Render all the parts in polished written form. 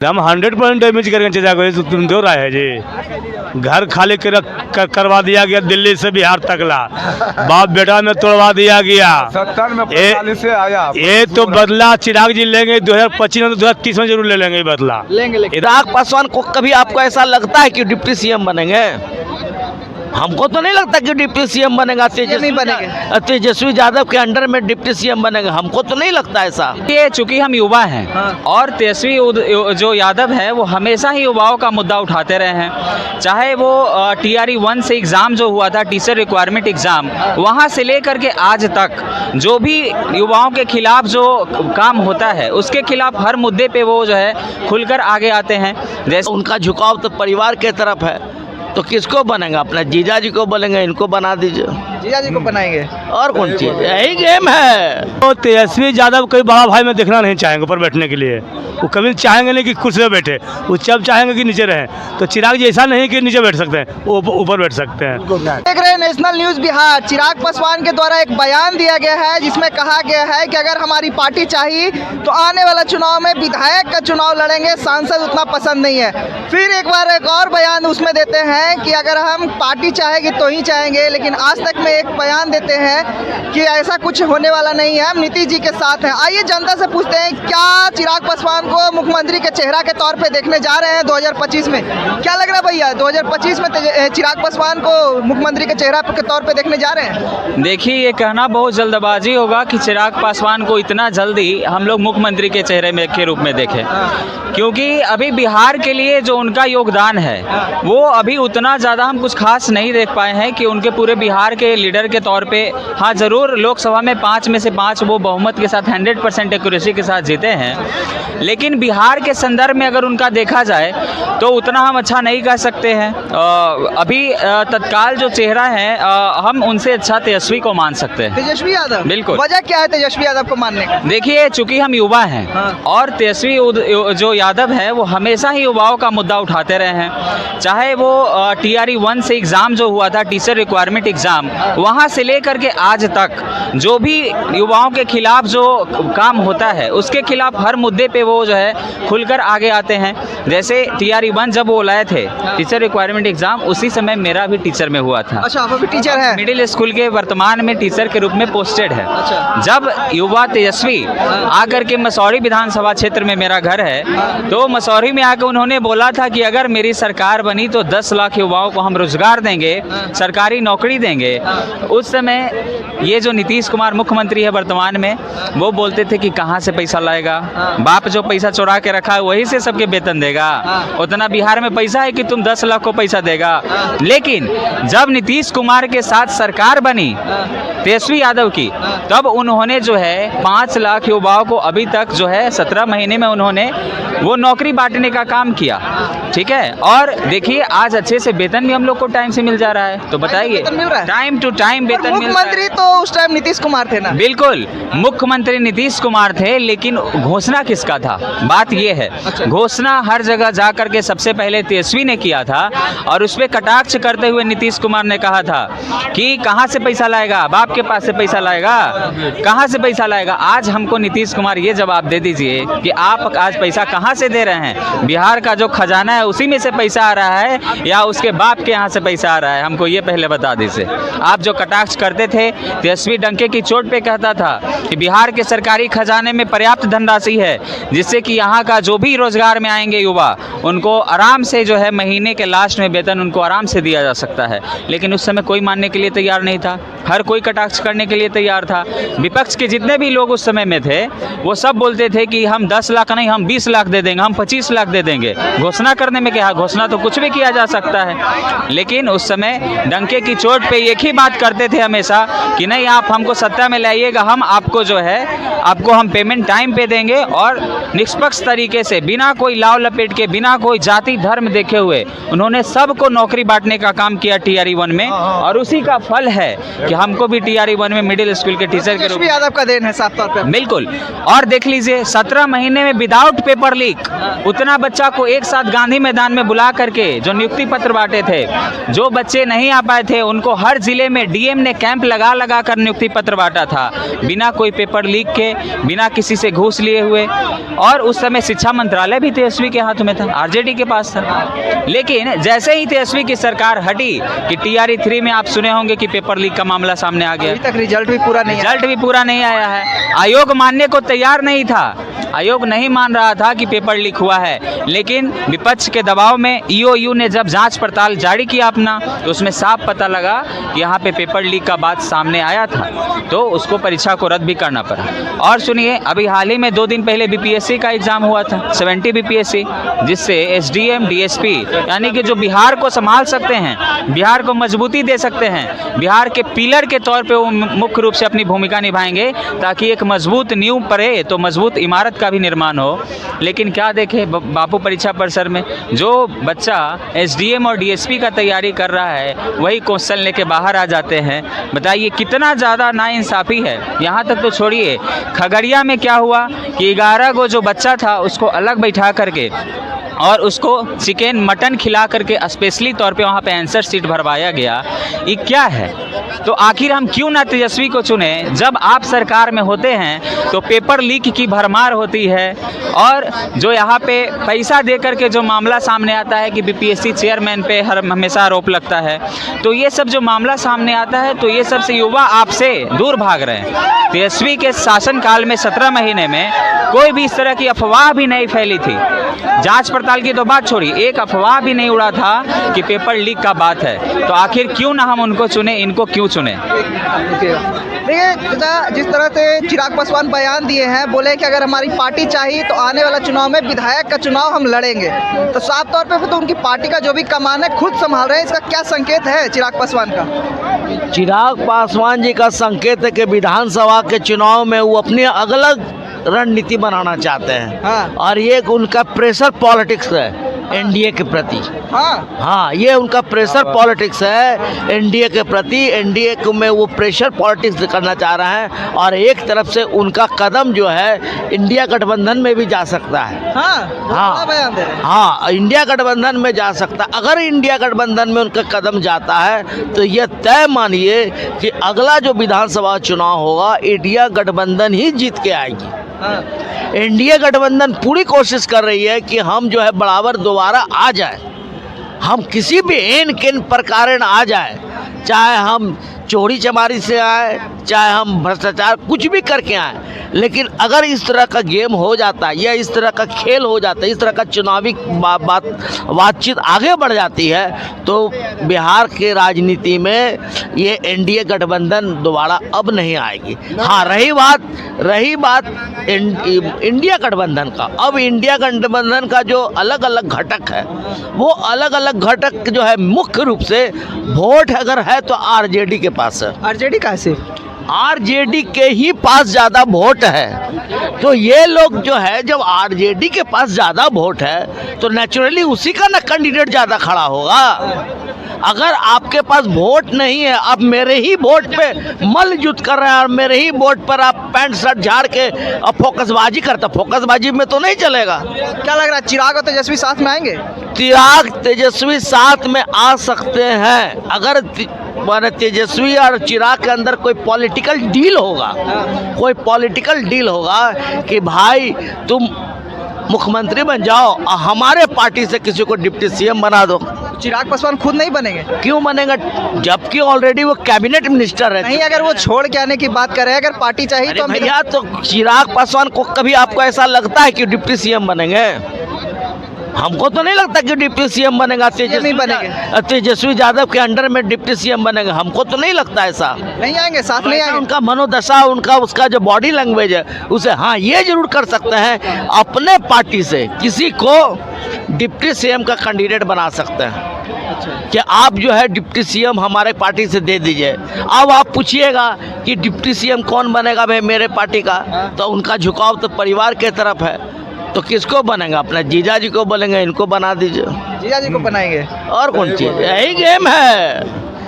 हम 100% डैमेज करके चला गए। तो तुम दो रहा है जी, घर खाली करवा दिया गया दिल्ली से बिहार तक ला, बाप बेटा में तोड़वा दिया गया। 70 में 45 से आया। ये तो बदला चिराग जी लेंगे 2025 में, 2030 में जरूर ले लेंगे बदला। लेंगे। चिराग पासवान को कभी आपको ऐसा लगता है कि डिप्टी सीएम बनेंगे? हमको तो नहीं लगता कि डिप्टी सीएम बनेगा। तेजस्वी यादव के अंडर में डिप्टी सीएम बनेगा, हमको तो नहीं लगता ऐसा। ये चूंकि हम युवा हैं और तेजस्वी जो यादव है वो हमेशा ही युवाओं का मुद्दा उठाते रहे हैं। चाहे वो TRE 1 से एग्ज़ाम जो हुआ था, टीचर रिक्वायरमेंट एग्ज़ाम, वहाँ से लेकर के आज तक जो भी युवाओं के खिलाफ जो काम होता है उसके खिलाफ हर मुद्दे पे वो जो है खुलकर आगे आते हैं। जैसे उनका झुकाव तो परिवार के तरफ है, तो किसको बनेगा? अपना जीजा जी को बोलेंगे इनको बना दीजिए, जीजा जी को बनाएंगे। और कौन चीज? यही गेम है। तो तेजस्वी यादव कोई बड़ा भाई में देखना नहीं चाहेंगे ऊपर बैठने के लिए। वो कभी चाहेंगे नहीं कि कुर्सी पर बैठे, वो जब चाहेंगे कि नीचे रहें। तो चिराग जी ऐसा नहीं कि नीचे बैठ सकते हैं, वो ऊपर बैठ सकते हैं। देख रहे हैं नेशनल न्यूज़ बिहार। चिराग पासवान के द्वारा एक बयान दिया गया है जिसमें कहा गया है कि अगर हमारी पार्टी चाहिए तो आने वाला चुनाव में विधायक का चुनाव लड़ेंगे, सांसद उतना पसंद नहीं है। फिर एक बार एक और बयान उसमें देते हैं कि अगर हम पार्टी चाहेगी तो ही चाहेंगे, लेकिन आज तक में एक बयान देते हैं कि ऐसा कुछ होने वाला नहीं है, हम नीतीश जी के साथ हैं। आइए जनता से पूछते हैं, क्या चिराग पासवान को मुख्यमंत्री के चेहरा के तौर पे देखने जा रहे हैं 2025 में? क्या लग रहा है भैया, 2025 में चिराग पासवान को मुख्यमंत्री के चेहरा के तौर पे देखने जा रहे हैं? देखिए, ये कहना बहुत जल्दबाजी होगा कि चिराग पासवान को इतना जल्दी हम लोग मुख्यमंत्री के चेहरे में के रूप में देखें, क्योंकि अभी बिहार के लिए जो उनका योगदान है वो अभी उतना ज़्यादा हम कुछ खास नहीं देख पाए हैं कि उनके पूरे बिहार के लीडर के तौर पे। हाँ, ज़रूर लोकसभा में 5 में से 5 वो बहुमत के साथ 100% एक्यूरेसी के साथ जीते हैं, लेकिन बिहार के संदर्भ में अगर उनका देखा जाए तो उतना हम अच्छा नहीं कह सकते हैं। अभी तत्काल जो चेहरा है हम उनसे अच्छा तेजस्वी को मान सकते हैं। तेजस्वी यादव? बिल्कुल। वजह क्या है तेजस्वी यादव को मानने का? देखिए, चूंकि हम युवा हैं और तेजस्वी जो यादव है वो हमेशा ही युवाओं का मुद्दा उठाते रहे हैं। चाहे वो TRE 1 से एग्ज़ाम जो हुआ था, टीचर रिक्वायरमेंट एग्ज़ाम, वहाँ से लेकर के आज तक जो भी युवाओं के खिलाफ जो काम होता है उसके खिलाफ हर मुद्दे पे वो जो है खुलकर आगे आते हैं। जैसे TRE 1 जब वो लाए थे, टीचर रिक्वायरमेंट एग्ज़ाम, उसी समय मेरा भी टीचर में हुआ था। अच्छा, वो भी टीचर है? मिडिल स्कूल के वर्तमान में टीचर के रूप में पोस्टेड है। अच्छा। जब युवा तेजस्वी आकर के मसौरी विधानसभा क्षेत्र में मेरा घर है, तो मसौरी में आकर उन्होंने बोला था कि अगर मेरी सरकार बनी तो 10 लाख युवाओं को हम रोजगार देंगे, सरकारी नौकरी देंगे। उस समय ये जो नीतीश कुमार मुख्यमंत्री है वर्तमान में, वो बोलते थे कि कहाँ से पैसा लाएगा, बाप जो पैसा चुरा के रखा है वही से सबके वेतन देगा, उतना बिहार में पैसा है कि तुम 10 लाख को पैसा देगा। लेकिन जब नीतीश कुमार के साथ सरकार बनी तेजस्वी यादव की, तब उन्होंने जो है 5 लाख युवाओं को अभी तक जो है 17 महीने में उन्होंने वो नौकरी बांटने का काम किया। ठीक है, और देखिए आज अच्छे से वेतन भी हम लोग को टाइम से मिल जा रहा है। तो बताइए, टाइम टू टाइम वेतन मिल रहा है। मुख्यमंत्री तो उस टाइम नीतीश कुमार थे ना? बिल्कुल, मुख्यमंत्री नीतीश कुमार थे, लेकिन घोषणा किसका था? बात ये है, घोषणा हर जगह जा करके सबसे पहले तेजस्वी ने किया था, और उस पर कटाक्ष करते हुए नीतीश कुमार ने कहा था कि कहाँ से पैसा लाएगा, बाप के पास से पैसा लाएगा, कहाँ से पैसा लाएगा। आज हमको नीतीश कुमार ये जवाब दे दीजिए कि आप आज पैसा कहाँ से दे रहे हैं? बिहार का जो खजाना है उसी में से पैसा आ रहा है या उसके बाप के यहाँ से पैसा आ रहा है? हमको ये पहले बता दीजिए। आप जो कटाक्ष करते थे, तेजस्वी डंके की चोट पे कहता था कि बिहार के सरकारी खजाने में पर्याप्त धनराशि है जिससे कि यहाँ का जो भी रोजगार में आएंगे युवा, उनको आराम से जो है महीने के लास्ट में वेतन उनको आराम से दिया जा सकता है। लेकिन उस समय कोई मानने के लिए तैयार नहीं था, हर कोई कटाक्ष करने के लिए तैयार था। विपक्ष के जितने भी लोग उस समय में थे वो सब बोलते थे कि हम 10 लाख नहीं, हम 20 लाख दे देंगे, हम 25 लाख दे देंगे। घोषणा करने में क्या, घोषणा तो कुछ भी किया जा सकता है। लेकिन उस समय डंके की चोट पे एक ही बात करते थे हमेशा कि नहीं, आप हमको सत्ता में लाइएगा, हम आपको जो है आपको हम पेमेंट टाइम पे देंगे, और निष्पक्ष तरीके से बिना कोई लाव लपेट के, बिना कोई जाति धर्म देखे हुए उन्होंने सबको नौकरी बांटने का काम किया TRE 1 में। और उसी का फल है कि हमको भी TRE 1 में मिडिल स्कूल के टीचर के रूप में यादव का देन है साफ तौर पे। बिल्कुल। और देख लीजिए 17 महीने में विदाउट पेपर लीक उतना बच्चा को एक साथ गांधी मैदान में बुला करके जो नियुक्ति पत्र बांटे थे, जो बच्चे नहीं आ पाए थे उनको हर जिले में डीएम ने कैंप लगा कर नियुक्ति पत्र बांटा था, बिना कोई पेपर लीक के, बिना किसी से घूस लिए हुए। और उस समय शिक्षा मंत्रालय भी तेजस्वी के हाथ में था, आरजेडी के पास था। लेकिन जैसे ही तेजस्वी की सरकार हटी कि टीआरई 3 में आप सुने होंगे कि पेपर लीक का मामला सामने आ गया, अभी तक रिजल्ट भी पूरा नहीं आया। रिजल्ट भी पूरा नहीं आया है। आयोग मानने को तैयार नहीं था, आयोग नहीं मान रहा था कि पेपर लीक हुआ है, लेकिन विपक्ष के दबाव में ईओयू ने जब जांच पड़ताल जारी किया अपना, तो उसमें साफ पता लगा कि यहाँ पे पेपर लीक का बात सामने आया था, तो उसको परीक्षा को रद्द भी करना पड़ा। और सुनिए, अभी हाल ही में 2 दिन पहले बीपीएससी का एग्जाम हुआ था, 70 बीपीएससी, जिससे एसडीएम डीएसपी यानी कि जो बिहार को संभाल सकते हैं, बिहार को मजबूती दे सकते हैं, बिहार के पिलर के तौर पे वो मुख्य रूप से अपनी भूमिका निभाएंगे, ताकि एक मजबूत नींव पड़े तो मजबूत इमारत का भी निर्माण हो। लेकिन क्या देखें बापू परीक्षा परिसर में, जो बच्चा एसडीएम और डीएसपी का तैयारी कर रहा है वही क्वेश्चन लेके बाहर आ जाते हैं। बताइए कितना ज़्यादा नाइंसाफ़ी है। यहाँ तक तो छोड़िए, खगड़िया में क्या हुआ कि 11 गो जो बच्चा था उसको अलग बैठा करके और उसको चिकन मटन खिला करके स्पेशली तौर पे वहाँ पे आंसर शीट भरवाया गया। ये क्या है? तो आखिर हम क्यों ना तेजस्वी को चुने? जब आप सरकार में होते हैं तो पेपर लीक की भरमार होती है, और जो यहाँ पे पैसा दे करके जो मामला सामने आता है कि बीपीएससी चेयरमैन पे हमेशा आरोप लगता है, तो ये सब जो मामला सामने आता है तो ये सब से युवा आपसे दूर भाग रहे हैं। तेजस्वी के शासनकाल में 17 महीने में कोई भी इस तरह की अफवाह भी नहीं फैली थी। जांच पड़ताल की तो बात छोड़ी, एक अफवाह भी नहीं उड़ा था कि पेपर लीक का बात है। तो आखिर क्यों ना हम उनको चुने, इनको क्यों चुने? देखिए जिस तरह से चिराग पासवान बयान दिए हैं, बोले कि अगर हमारी पार्टी चाहिए तो आने वाला चुनाव में विधायक का चुनाव हम लड़ेंगे, तो साफ तौर पे तो उनकी पार्टी का जो भी कमान है खुद संभाल रहे हैं। इसका क्या संकेत है चिराग पासवान का? चिराग पासवान जी का संकेत है कि विधानसभा के चुनाव में वो अपनी अलग रणनीति बनाना चाहते हैं। हाँ। और ये उनका प्रेशर पॉलिटिक्स है एनडीए के प्रति। हाँ, ये उनका प्रेशर पॉलिटिक्स है एनडीए के प्रति। एनडीए में वो प्रेशर पॉलिटिक्स करना चाह रहे हैं, और एक तरफ से उनका कदम जो है इंडिया गठबंधन में भी जा सकता है। हाँ, बयान दे रहे हैं। हाँ, इंडिया गठबंधन में जा सकता है। अगर इंडिया गठबंधन में उनका कदम जाता है तो ये तय मानिए कि अगला जो विधानसभा चुनाव होगा इंडिया गठबंधन ही जीत के आएगी। एनडीए गठबंधन पूरी कोशिश कर रही है कि हम जो है बराबर दोबारा आ जाए, हम किसी भी एन किन प्रकार आ जाए, चाहे हम चोरी चमारी से आए, चाहे हम भ्रष्टाचार कुछ भी करके आए, लेकिन अगर इस तरह का गेम हो जाता है या इस तरह का खेल हो जाता है, इस तरह का चुनावी बातचीत आगे बढ़ जाती है, तो बिहार के राजनीति में ये एनडीए गठबंधन दोबारा अब नहीं आएगी। हाँ, रही बात इंडिया गठबंधन का, अब इंडिया गठबंधन का जो अलग अलग घटक है, वो अलग अलग घटक जो है मुख्य रूप से वोट अगर है तो आरजेडी के पास है। आरजेडी का से आरजेडी के ही पास ज़्यादा वोट है। तो ये लोग जो है, जब आरजेडी के पास ज़्यादा वोट है तो नेचुरली उसी का ना कैंडिडेट ज़्यादा खड़ा होगा। अगर आपके पास वोट नहीं है, आप मेरे ही वोट पे मल युद्ध कर रहे हैं और मेरे ही वोट पर आप पैंट शर्ट झाड़ के अब फोकसबाजी करते, फोकसबाजी में तो नहीं चलेगा। क्या लग रहा है, चिराग और तेजस्वी साथ में आएंगे? चिराग तेजस्वी साथ में आ सकते हैं अगर माने तेजस्वी और चिराग के अंदर कोई पॉलिटिकल डील होगा, कोई पॉलिटिकल डील होगा कि भाई तुम मुख्यमंत्री बन जाओ और हमारे पार्टी से किसी को डिप्टी सीएम बना दो। चिराग पासवान खुद नहीं बनेंगे? क्यों बनेगा, जबकि ऑलरेडी वो कैबिनेट मिनिस्टर है। नहीं, अगर वो छोड़ के आने की बात कर रहे हैं, अगर पार्टी चाहिए तो भैया, तो चिराग पासवान को कभी आपको ऐसा लगता है कि डिप्टी सीएम बनेंगे? हमको तो नहीं लगता कि डिप्टी सीएम बनेगा। तेजस्वी यादव के अंडर में डिप्टी सीएम बनेगा, हमको तो नहीं लगता ऐसा। नहीं आएंगे, साथ नहीं आएंगे। उनका मनोदशा, उनका उसका जो बॉडी लैंग्वेज है उसे, हाँ, ये जरूर कर सकते हैं, अपने पार्टी से किसी को डिप्टी सीएम का कैंडिडेट बना सकते हैं। कि आप जो है डिप्टी सीएम हमारे पार्टी से दे दीजिए। अब आप पूछिएगा कि डिप्टी सीएम कौन बनेगा भाई मेरे पार्टी का, तो उनका झुकाव तो परिवार के तरफ है, तो किसको बनेगा? अपने जीजा जी को बोलेंगे इनको बना दीजिए, जीजा जी को बनाएंगे। और कौन चीज, यही गेम है।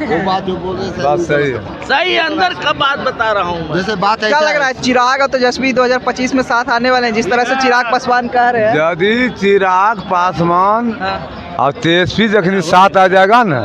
वो बात जो बोल रहे बात सही है। सही है, अंदर का बात बता रहा हूँ मैं। जैसे बात क्या लग रहा है चिराग और तेजस्वी 2025 में साथ आने वाले हैं, जिस तरह से चिराग पासवान कह रहे हैं? यदि चिराग पासवान हाँ। और तेजस्वी जखनी साथ आ जाएगा ना,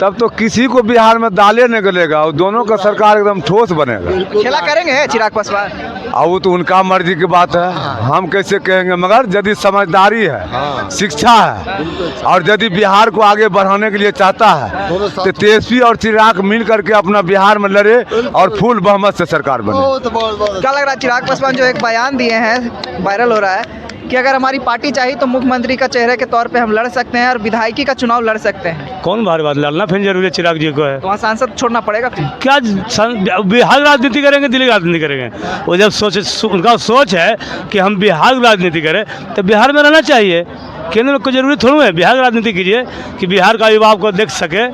तब तो किसी को बिहार में दाले नहीं गलेगा और दोनों का सरकार एकदम ठोस बनेगा। खेला करेंगे चिराग पासवान? और वो तो उनका मर्जी की बात है, हम कैसे कहेंगे। मगर यदि समझदारी है, शिक्षा है और यदि बिहार को आगे बढ़ाने के लिए चाहता है तो तेजस्वी और चिराग मिल करके अपना बिहार में लड़े और फुल बहुमत से सरकार बने। क्या लग रहा है चिराग पासवान जो एक बयान दिए हैं, वायरल हो रहा है कि अगर हमारी पार्टी चाहिए तो मुख्यमंत्री का चेहरे के तौर पे हम लड़ सकते हैं और विधायकी का चुनाव लड़ सकते हैं। कौन बार बात लड़ना फिर जरूरी है चिराग जी को है? तो वहाँ सांसद छोड़ना पड़ेगा फिर? क्या बिहार राजनीति करेंगे, दिल्ली राजनीति करेंगे? वो जब उनका सोच है कि हम बिहार राजनीति करें तो बिहार में रहना चाहिए। केंद्र में कोई जरूरी थोड़ा है। बिहार राजनीति कीजिए कि बिहार का युवा को देख सके,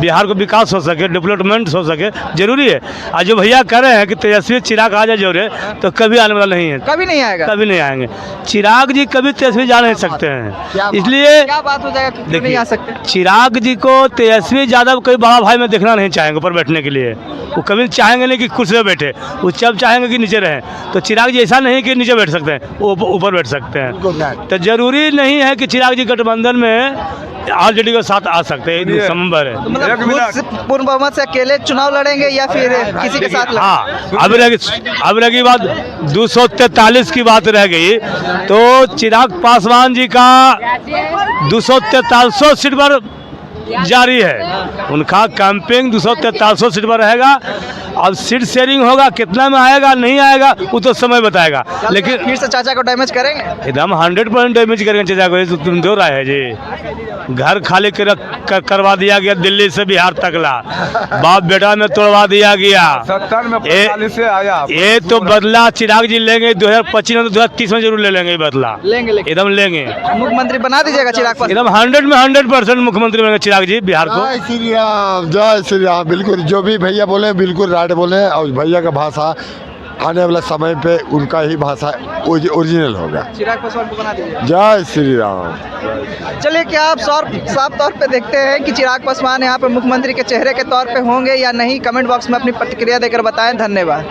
बिहार को विकास हो सके, डेवलपमेंट हो सके, जरूरी है। आज जो भैया कह रहे हैं कि तेजस्वी चिराग आ जाए जोरे, तो कभी आने वाला नहीं है, कभी नहीं आएगा। कभी नहीं आएंगे। चिराग जी कभी तेजस्वी जा नहीं सकते हैं, इसलिए क्या बात हो जाएगा कि नहीं आ सकते? चिराग जी को तेजस्वी यादव कोई बड़ा भाई में देखना नहीं चाहेंगे ऊपर बैठने के लिए। वो कभी चाहेंगे नहीं कि कुर्सी पे बैठे, वो जब चाहेंगे कि नीचे रहें। तो चिराग जी ऐसा नहीं कि नीचे बैठ सकते हैं, वो ऊपर बैठ सकते हैं। तो जरूरी नहीं है कि चिराग जी गठबंधन में आरजेडी के साथ आ सकते हैं, संभव है। तो मतलब पूर्ण बहुमत से अकेले चुनाव लड़ेंगे या फिर किसी के साथ लड़ेंगे? हाँ, अब रही बात 243 की बात रह गई, तो चिराग पासवान जी का 243 सीट पर जारी है। उनका कैंपेन 243 सीट पर रहेगा। अब सीट शेयरिंग होगा, कितना में आएगा नहीं आएगा वो तो समय बताएगा। लेकिन फिर से चाचा को डैमेज करेंगे? एकदम 100% डैमेज करेंगे चाचा को। ये तो तुम दो राय है जी। घर खाली करवा दिया गया दिल्ली से बिहार तक ला, बाप बेटा में तोड़वा दिया गया। 70 में 45 से आया। ये तो बदला चिराग जी लेंगे 2025 में, तो 2030 में जरूर ले लेंगे। बदला लेंगे एकदम लेंगे। मुख्यमंत्री बना दीजिएगा चिराग पासवान? एकदम 100 में 100% मुख्यमंत्री बनेंगे चिराग जी बिहार को। जय श्री राम, जय श्री राम। बिल्कुल जो भी भैया बोले बिल्कुल राइट बोले। और भैया का भाषा आने वाला समय पे उनका ही भाषा ओरिजिनल होगा। चिराग पासवान को बना दीजिए। जय श्री राम। चलिए, क्या आप साफ तौर पे देखते हैं कि चिराग पासवान यहाँ पे मुख्यमंत्री के चेहरे के तौर पे होंगे या नहीं? कमेंट बॉक्स में अपनी प्रतिक्रिया देकर बताएं। धन्यवाद।